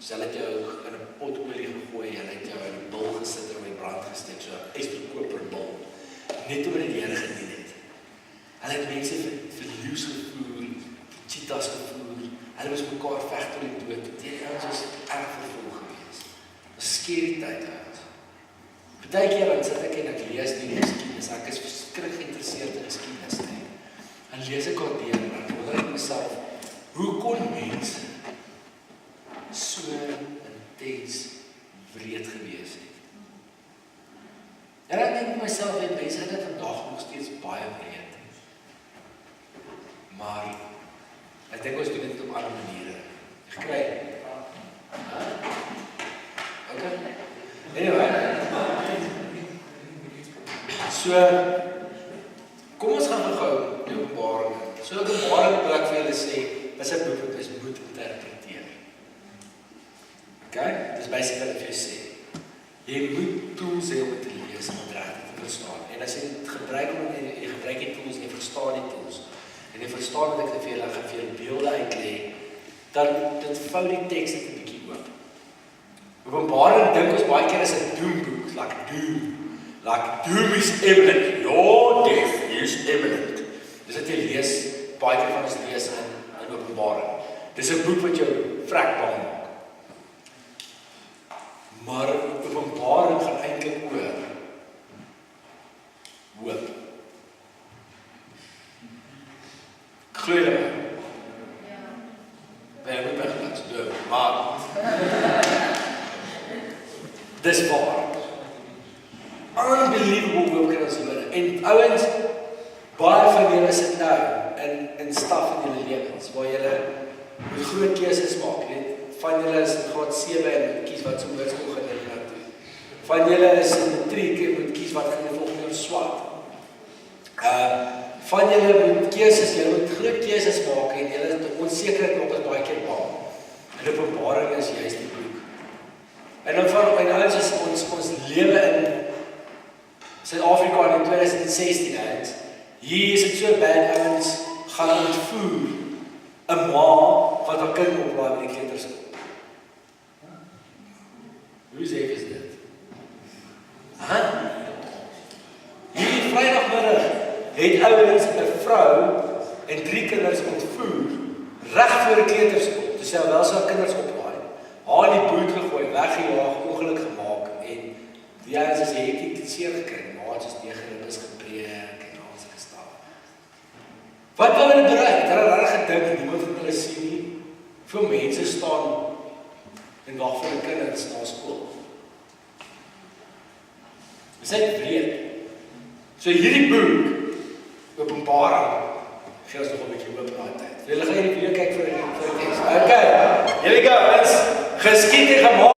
So hulle het jou in 'n pot olie gegooi, hulle het jou in 'n bil gesit en op die brand gesteek, so 'n ysterkoperbil, net omdat die Here gedien het. Hulle het mense vir leeu's gevoer, vir cheetahs gevoer, hulle was mekaar veg tot die dood, die ouens was erg vervolg gewees. 'n Skerry tyd ouens. Partykeer dan sit ek en ek lees die geskiedenis, ek is verskriklik geïnteresseerd in geskiedenis. En lees ek al deur en dan wonder ek myself, hoe kon mense so intens wreed gewees het? En ek dink myself, mense het dit vandag nog steeds baie wreed. Maar ek dink ons doen dit op ander maniere. Gekry? Okay. Anyway. So, kom ons gaan gou die Openbaring. So Openbaring wil ek vir julle sê, is 'n boek wat ons moet interpreteer. Okay? Dis basically wat ek vir jou sê. Jy moet tools hê om dit te lees en om reg te verstaan. En as jy dit gebruik om jy gebruik die tools en jy verstaan die tools en jy verstaan wat ek vir julle gaan vir julle beelde uitlê, dan dit vou die teks net 'n bietjie oop. Openbaring dink ons baie keer is 'n doemboek, like doom. Like doom is imminent. Your death is imminent. Dis wat jy lees, baie keer van ons lees in Openbaring. Dis 'n boek wat jou vrek bang maak. Maar Openbaring gaan eintlik oor hoop. Glo jy my? Ja. Nee, ek moet my glo, maar dis waar. Unbelievable hoop kan ons hoor. En ouens, baie van julle sit nou in staf in julle lewens, waar julle moet groot keuses maak, weet. Van julle is in graad 7 en moet kies wat se hoërskool gaan jy nou toe. Van julle is in matriek en moet kies wat gaan jy volgende jaar swat. Van julle moet keuses, julle moet groot keuses maak en julle onsekerheid maak ons baie keer bang. En Openbaring is juist die boek. En dan van ouens is ons lewe in Suid-Afrika in 2016 ouens. Hier is dit so bad, ouens gaan ontvoer 'n ma wat haar kind oplaai by die kleuterskool. Hoe sê is dit? Hierdie Vrydagmiddag het ouens 'n vrou en 3 kinders ontvoer reg voor 'n kleuterskool. Dis wel sy kinders oplaai. Haar in die boot gegooi, weggejaag, ongeluk gemaak en die ouens is hektiek seer gekry. Maar is tegen is gebreek en alles gestaan. Wat wil hulle bereik? Het hulle reg gedink, niemand het hulle sien nie. Veel mense staan en wag vir hulle kinders na skool. Dis net breed. So hierdie boek, Openbaring, gee ons nog 'n bietjie hoop daai tyd. Julle gaan hierdie video kyk vir die teks. Okay, here we go. Ons geskied en gemaak.